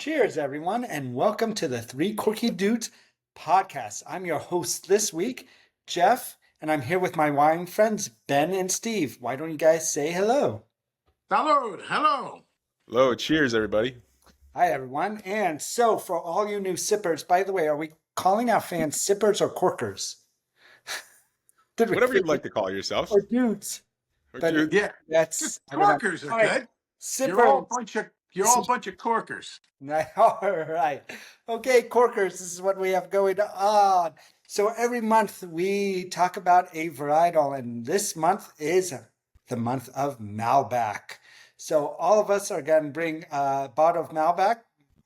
Cheers, everyone, and welcome to the Three Corky Dudes podcast. I'm your host this week, Jeff, and I'm here with my wine friends, Ben and Steve. Why don't you guys say hello? Hello. Hello, cheers, everybody. Hi, everyone. And so, for all you new sippers, by the way, are we calling our fans sippers or corkers? Whatever you'd like to call yourself. Or dudes. Or But dude. Yeah, that's corkers all are right. good. Sippers. You're all a bunch of corkers. All right. Okay, corkers, this is what we have going on. So every month we talk about a varietal, and this month is the month of Malbec. So all of us are going to bring a bottle of Malbec,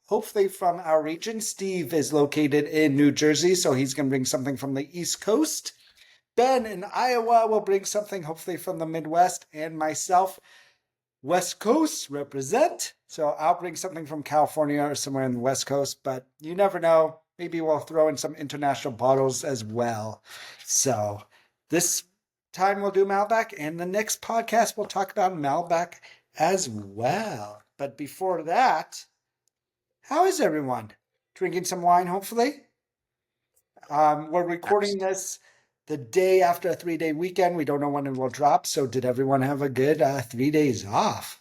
hopefully from our region. Steve is located in New Jersey, so he's going to bring something from the East Coast. Ben in Iowa will bring something hopefully from the Midwest, and myself, West Coast represent. So I'll bring something from California or somewhere in the West Coast, but you never know. Maybe we'll throw in some international bottles as well. So this time we'll do Malbec, and the next podcast we'll talk about Malbec as well. But before that, how is everyone? Drinking some wine, hopefully? We're recording this the day after a 3-day weekend. We don't know when it will drop. So did everyone have a good 3 days off?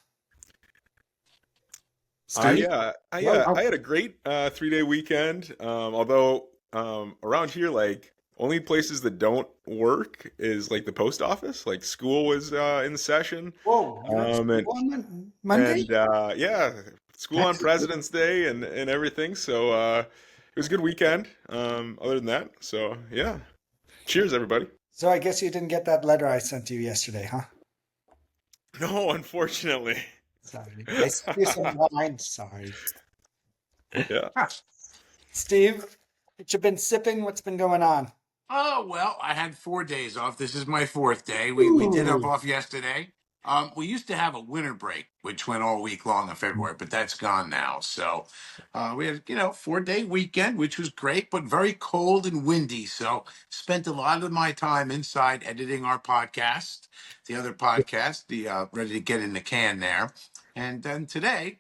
Steve? I had a great 3-day weekend. Although around here, like only places that don't work is like the post office. Like school was in session. Whoa, you went to school on Monday? And yeah, school on President's Day and everything. So it was a good weekend. Other than that, so yeah. Cheers, everybody. So I guess you didn't get that letter I sent you yesterday, huh? No, unfortunately. Sorry. I sent you some wine. Sorry. Yeah. Steve, what you been sipping? What's been going on? Oh, well, I had 4 days off. This is my fourth day. We did have off yesterday. We used to have a winter break, which went all week long in February, but that's gone now. So we had, 4-day weekend, which was great, but very cold and windy. So spent a lot of my time inside editing our podcast, the other podcast, the Ready to Get in the Can there. And then today,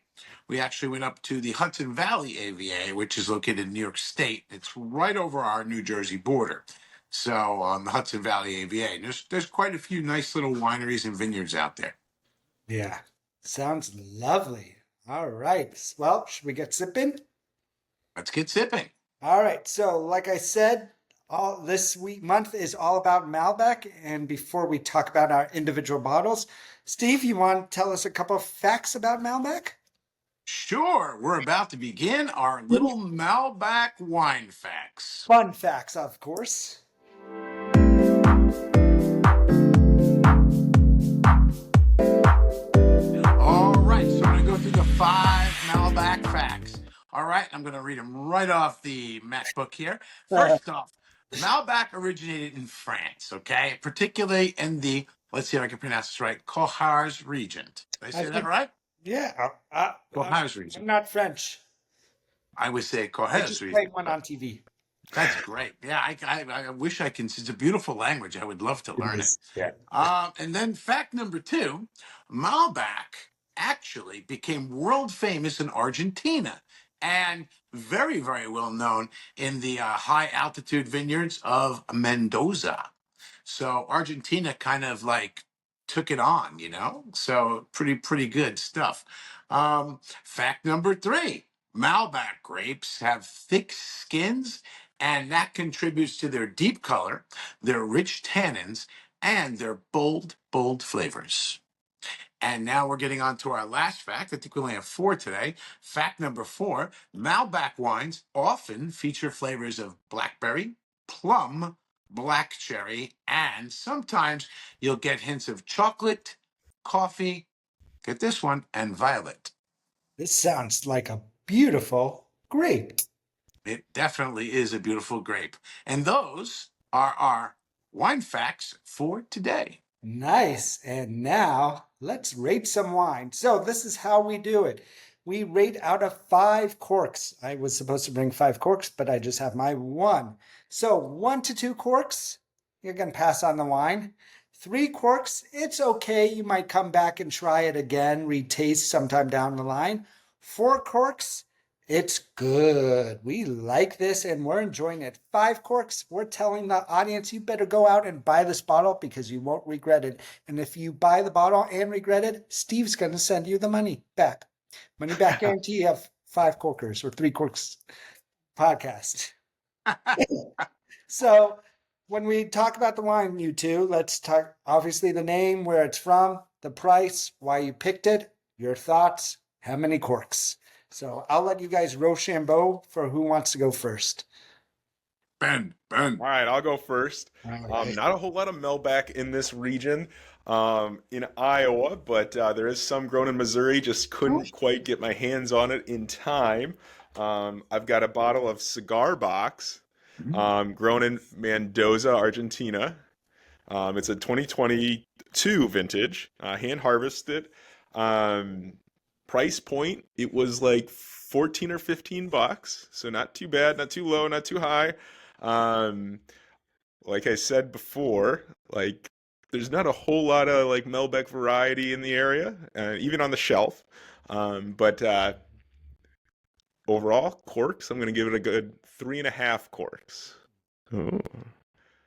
we actually went up to the Hudson Valley AVA, which is located in New York State. It's right over our New Jersey border. So on the Hudson Valley AVA, and there's quite a few nice little wineries and vineyards out there. Yeah, sounds lovely. All right. Well, should we get sipping? Let's get sipping. All right. So, like I said, all this month is all about Malbec. And before we talk about our individual bottles, Steve, you want to tell us a couple of facts about Malbec? Sure, we're about to begin our little Malbec wine facts. Fun facts, of course. All right, so I'm going to go through the 5 Malbec facts. All right, I'm going to read them right off the MacBook here. First off, Malbec originated in France, okay? Particularly in the, let's see if I can pronounce this right, Cohars region. Did I say that right? Yeah. Cohars region. I'm not French. I would say I Cohars just region. played one on TV. That's great. Yeah, I wish I can. It's a beautiful language. I would love to learn it. Yeah. And then fact number 2, Malbec actually became world famous in Argentina and very, very well known in the high altitude vineyards of Mendoza. So Argentina kind of like took it on, So pretty good stuff. Fact number 3, Malbec grapes have thick skins, and that contributes to their deep color, their rich tannins, and their bold flavors. And now we're getting on to our last fact. I think we only have 4 today. Fact number 4, Malbec wines often feature flavors of blackberry, plum, black cherry, and sometimes you'll get hints of chocolate, coffee, get this one, and violet. This sounds like a beautiful grape. It definitely is a beautiful grape. And those are our wine facts for today. Nice. And now let's rate some wine. So this is how we do it. We rate out of 5 corks. I was supposed to bring 5 corks, but I just have my 1. So 1 to 2 corks, you're going to pass on the wine. 3 corks, it's okay. You might come back and try it again, retaste sometime down the line. 4 corks, It's good. We like this and we're enjoying it. 5 corks. We're telling the audience you better go out and buy this bottle because you won't regret it. And if you buy the bottle and regret it, Steve's going to send you the money back. Money back guarantee of 5 corkers or 3 corks podcast. So when we talk about the wine, you two, let's talk obviously the name, where it's from, the price, why you picked it, your thoughts, how many corks. So I'll let you guys Rochambeau for who wants to go first. Ben. All right, I'll go first. All right. Not a whole lot of Malbec in this region, in Iowa, but there is some grown in Missouri. Just couldn't quite get my hands on it in time. I've got a bottle of Cigar Box, grown in Mendoza, Argentina. It's a 2022 vintage, hand harvested. Price point, it was like 14 or 15 bucks, so not too bad, not too low, not too high. Um, like I said before, like there's not a whole lot of like Malbec variety in the area, even on the shelf. But overall, corks, I'm gonna give it a good 3.5 corks. Ooh.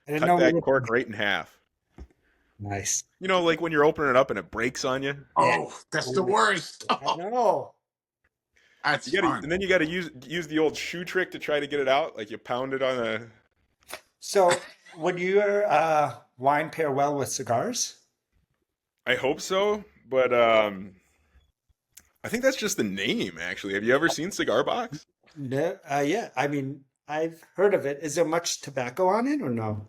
I didn't Cut know we that were cork right in half. nice. You know, like when you're opening it up and it breaks on you. Yeah. Oh, that's the worst. I know. That's You gotta, fun. and then you gotta use the old shoe trick to try to get it out. Like you pound it on a. So would your wine pair well with cigars? I hope so, but I think that's just the name. Actually, have you ever seen Cigar Box? No, yeah. I mean, I've heard of it. Is there much tobacco on it or no?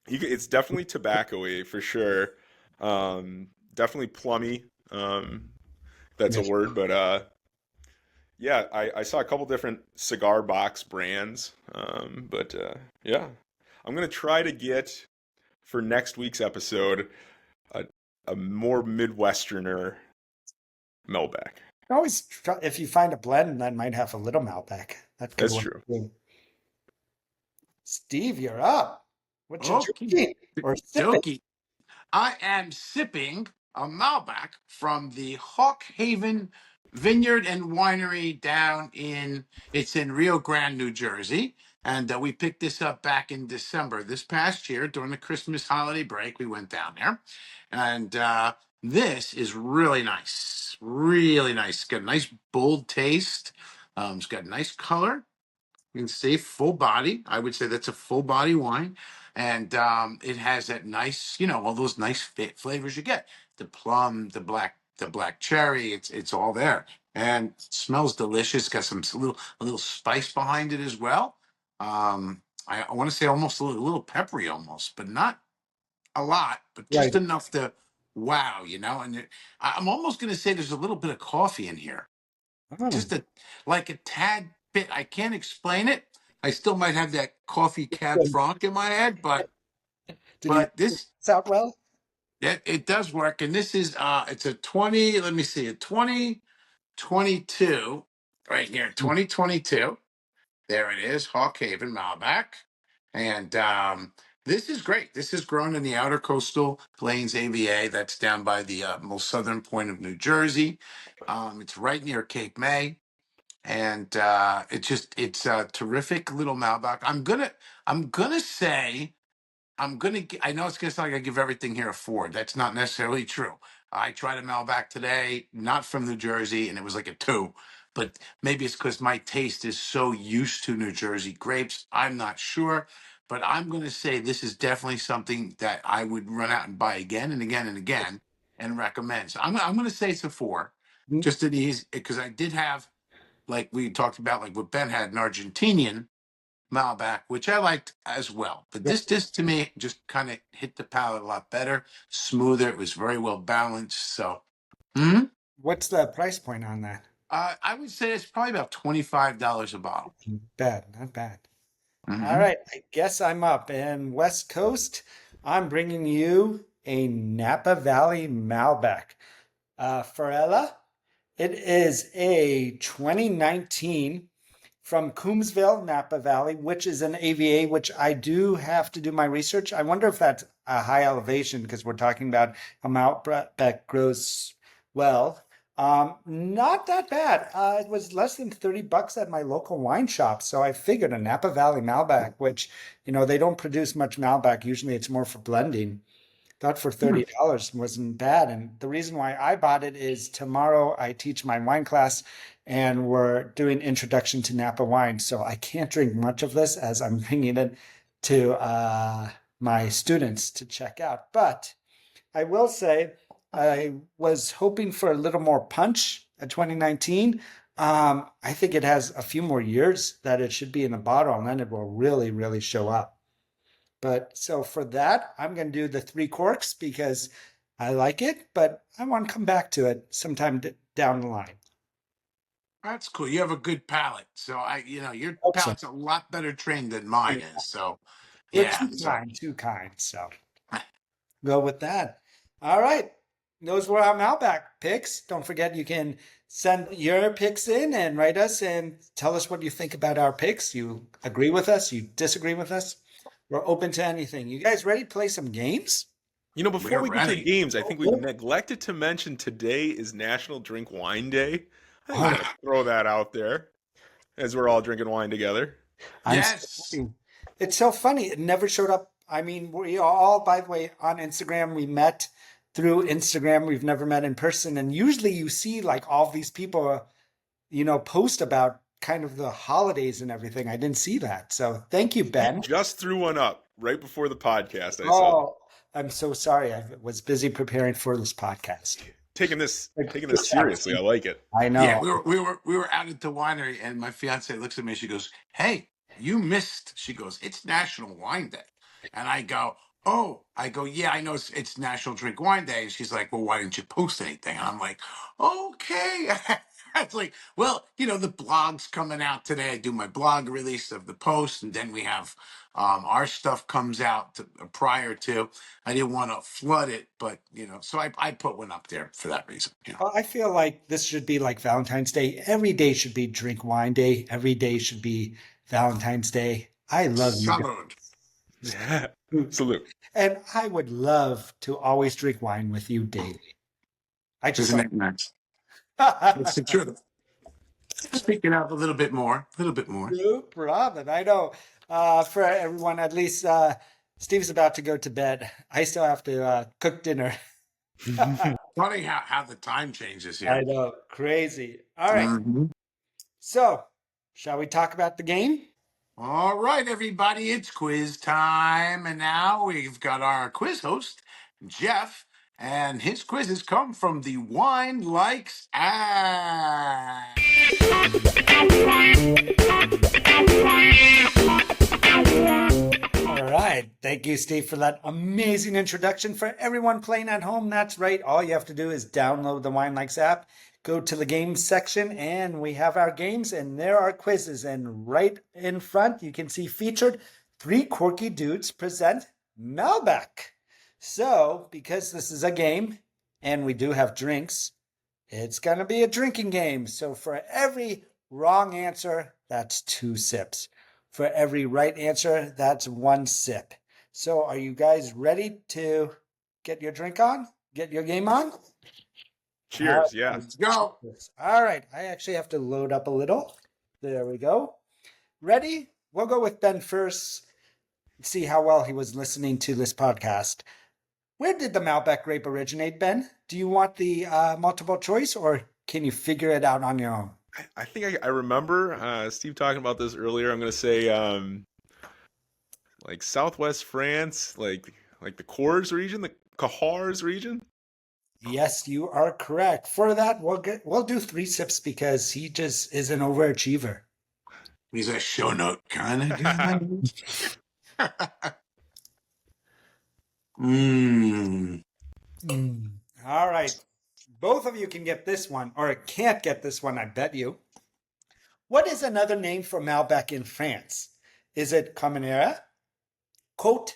It's definitely tobacco-y for sure. Definitely plummy. That's a Yes. word, but yeah, I saw a couple different cigar box brands. But yeah, I'm gonna try to get for next week's episode a, a more Midwesterner Melbeck. Always try, if you find a blend that might have a little Malbec. That's a good That's one. true. Too. Steve, you're up. What you Okay. drinking or sipping? Dokie. I am sipping a Malbec from the Hawk Haven Vineyard and Winery down in it's in Rio Grande, New Jersey, and we picked this up back in December this past year during the Christmas holiday break. We went down there, and this is really nice. It's got a nice bold taste. It's got nice color. You can see full body. I would say that's a full body wine, and it has that nice, all those nice flavors you get. The plum, the black cherry. It's all there, and it smells delicious. Got some a little spice behind it as well. I want to say almost a little peppery, almost, but not a lot, but just Right. enough to wow, And I'm almost going to say there's a little bit of coffee in here, Oh, just like a tad bit. I can't explain it. I still might have that coffee cab franc in my head, did you but this this out well? it does work. And this is it's a 20, let me see, a 2022 right here, 2022. There it is, Hawk Haven Malbec. And this is great. This is grown in the outer coastal plains AVA. That's down by the most southern point of New Jersey. It's right near Cape May, and it's a terrific little Malbec. I'm gonna say I know it's gonna sound like I give everything here a four. That's not necessarily true. I tried a Malbec today, not from New Jersey, and it was like a two. But maybe it's because my taste is so used to New Jersey grapes. I'm not sure, but I'm gonna say this is definitely something that I would run out and buy again and again and again and recommend. So I'm gonna say it's a four, Mm, just an easy because I did have, like we talked about, like what Ben had, an Argentinian Malbec, which I liked as well. But yeah. this to me just kind of hit the palate a lot better, smoother. It was very well balanced. So, mhm. What's the price point on that? I would say it's probably about $25 a bottle. Bad, not bad. All Hmm. right, I guess I'm up. And West Coast, I'm bringing you a Napa Valley Malbec. Farella, it is a 2019 from Coombsville, Napa Valley, which is an AVA, which I do have to do my research. I wonder if that's a high elevation because we're talking about a Malbec grows well Not that bad. It was less than $30 at my local wine shop. So I figured a Napa Valley Malbec, which, they don't produce much Malbec. Usually it's more for blending. Thought for $30 wasn't bad. And the reason why I bought it is tomorrow I teach my wine class and we're doing introduction to Napa wine. So I can't drink much of this as I'm bringing it to my students to check out. But I will say I was hoping for a little more punch at 2019. I think it has a few more years that it should be in the bottle, and then it will really, really show up. But so for that, I'm going to do the three corks because I like it, but I want to come back to it sometime down the line. That's cool. You have a good palate. So your Hope so. palate's a lot better trained than mine is. So You're yeah. too So kind, too kind. So go with that. All right. Those were our Malbec picks. Don't forget you can send your picks in and write us and tell us what you think about our picks. You agree with us? You disagree with us? We're open to anything. You guys ready to play some games? Before we're we get to the ready. games, I think we neglected to mention today is National Drink Wine Day. I think we Oh, gotta throw that out there as we're all drinking wine together. I'm so Yes. happy. It's so funny. It never showed up. I mean, we all, by the way, on Instagram, we met through Instagram. We've never met in person. And usually you see like all these people, post about kind of the holidays and everything. I didn't see that. So thank you, You Ben. just threw one up right before the podcast, I saw. Oh, I'm so sorry. I was busy preparing for this podcast. Taking this seriously. I like it. I Yeah, know. we were out at the winery, and my fiance looks at me. She goes, "Hey, you missed." She goes, "It's National Wine Day," and I go, "Oh," I go, "Yeah, I know it's National Drink Wine Day." And she's like, "Well, why didn't you post anything?" And I'm like, "Okay." It's like, well, the blog's coming out today. I do my blog release of the post, and then we have our stuff comes out prior to. I didn't want to flood it, but so I put one up there for that reason. Well, I feel like this should be like Valentine's Day. Every day should be Drink Wine Day. Every day should be Valentine's Day. I love you Salud. guys. Salute. And I would love to always drink wine with you daily. I just Isn't don't. it nice? It's the truth. Speaking of a little bit more, a little bit more. No problem. I know. For everyone, at least Steve's about to go to bed. I still have to cook dinner. Funny how the time changes I here. know. Crazy. All right. Mhm. So, shall we talk about the game? All right, everybody, it's quiz time. And now we've got our quiz host, Jeff, and his quizzes come from the Wine Likes app. All right. Thank you, Steve, for that amazing introduction. For everyone playing at home, that's right. All you have to do is download the Wine Likes app, go to the games section, and we have our games, and there are quizzes. And right in front, you can see featured three Corky Dudes present Malbec. So, because this is a game and we do have drinks, it's going to be a drinking game. So, for every wrong answer, that's 2 sips. For every right answer, that's 1 sip. So, are you guys ready to get your drink on? Get your game on? Cheers. Yeah. Let's go. All right. I actually have to load up a little. There we go. Ready? We'll go with Ben first. See how well he was listening to this podcast. Where did the Malbec grape originate, Ben? Do you want the multiple choice or can you figure it out on your own? I think I remember Steve talking about this earlier. I'm gonna say like Southwest France, like the Cahors region, the Cahors region. Yes, you are correct. For that, we'll do 3 sips because he just is an overachiever. He's a show note kind of guy. Mmm. All right. Both of you can get this one, or can't get this one, I bet you. What is another name for Malbec in France? Is it Caminera, Côte,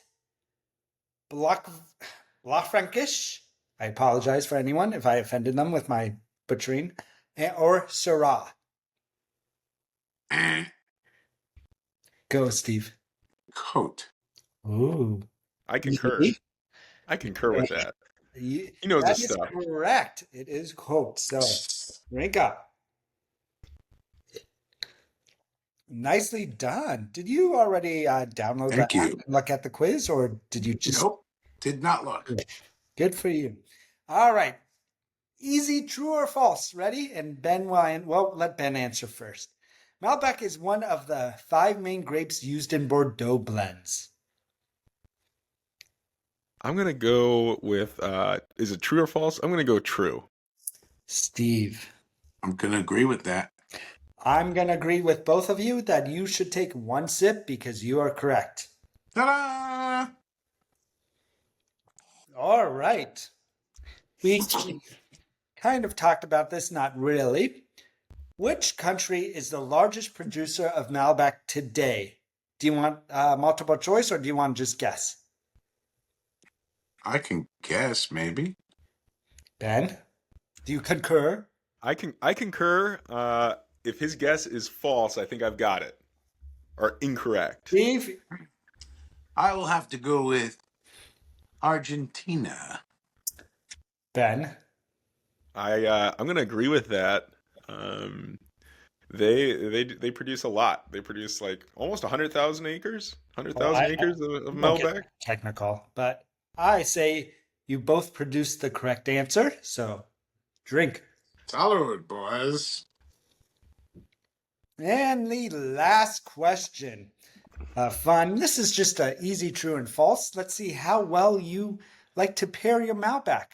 Blanc, Frankish? I apologize for anyone if I offended them with my butchering, or Syrah. Go, Steve. Coat. Ooh. I concur. I concur with that. He knows That his is stuff. correct. It is quote. So drink up. Nicely done. Did you already download the Thank app you. and look at the quiz, or did you just? Nope, did not look. Good for you. All right. Easy, true or false? Ready? And Ben will, well, let Ben answer first. Malbec is one of the 5 main grapes used in Bordeaux blends. I'm gonna go with is it true or false? I'm gonna go true. Steve. I'm going to agree with that. I'm going to agree with both of you that you should take one sip because you are correct. Ta-da! All right. We kind of talked about this, not really. Which country is the largest producer of Malbec today? Do you want multiple choice or do you want to just guess? I can guess, maybe. Ben, do you concur? I concur. If his guess is false, I think I've got it. Or incorrect. Steve? I will have to go with Argentina. Ben? I'm gonna agree with that. Um, they produce a lot. They produce like almost 100,000 acres, hundred Well, thousand acres of won't get Malbec. technical, but I say you both produced the correct answer, so drink. Salud, boys. And the last question. Fun. This is just an easy true and false. Let's see how well you like to pair your Malbec.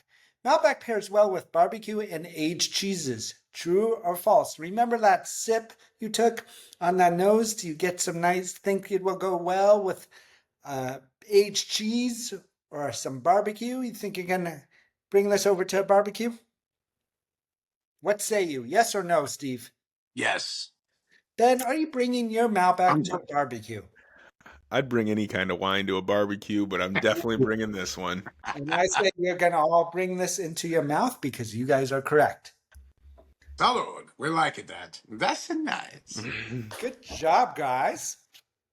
Malbec pairs well with barbecue and aged cheeses. True or false? Remember that sip you took on that nose? Do you get some nice, think it will go well with aged cheese or some barbecue? You think you're going to bring this over to a barbecue? What say you? Yes or no, Steve? Yes. Ben, are you bringing your Malbec I'm to a barbecue? I'd bring any kind of wine to a barbecue, but I'm definitely bringing this one. And I say you're going to all bring this into your mouth because you guys are correct. Salud. We like it that. That's nice. Good job, guys.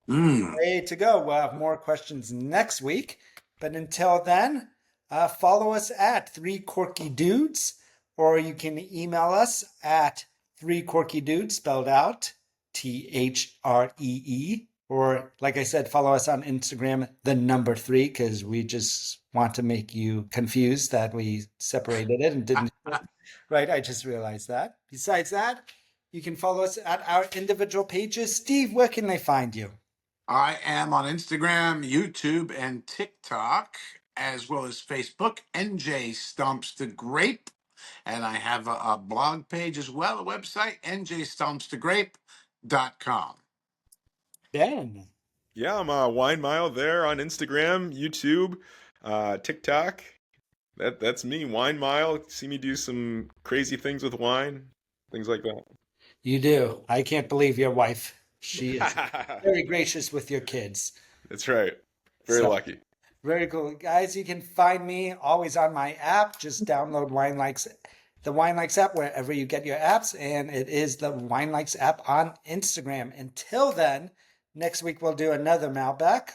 Mm. Way to go. We'll have more questions next week. But until then, follow us at 3corkydudes, or you can email us at 3corkydudes, spelled out THREE. Or, like I said, follow us on Instagram, the number 3, because we just want to make you confused that we separated it and didn't. Right, I just realized that. Besides that, you can follow us at our individual pages. Steve, where can they find you? I am on Instagram, YouTube, and TikTok, as well as Facebook, NJ Stomps the Grape. And I have a blog page as well, a website, njstompsthegrape.com. Ben. Yeah, I'm Wine Mile there on Instagram, YouTube, TikTok. That's me, Wine Mile. See me do some crazy things with wine, things like You do. I can't believe your wife. She is that. very gracious with your kids. That's right. Very So, lucky. very cool. Guys, you can find me always on my app. Just download the Wine Likes app wherever you get your apps, and it is the Wine Likes app on Instagram. Until then, next week we'll do another Malbec.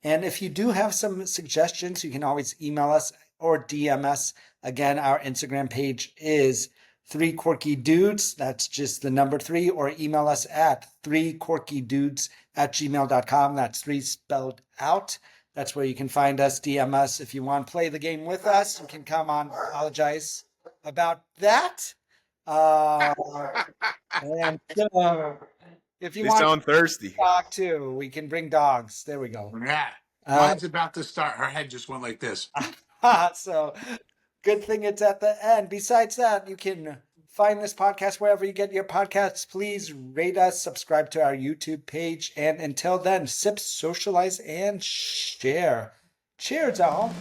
And if you do have some suggestions, you can always email us or DM us. Again, our Instagram page is 3corkydudes. That's just the number 3, or email us at 3corkydudes@gmail.com. That's 3 spelled out. That's where you can find us, DM us. If you want to play the game with us, you can come on. Apologize about that. And if you They want sound thirsty. to talk too, we can bring dogs. There we go. Yeah. Uh, Mine's about to start. Her head just went like this. so good thing it's at the end. Besides that, you can find this podcast wherever you get your podcasts. Please rate us, subscribe to our YouTube page. And until then, sip, socialize, and share. Cheers, all.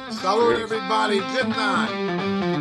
Salud, everybody. Good night.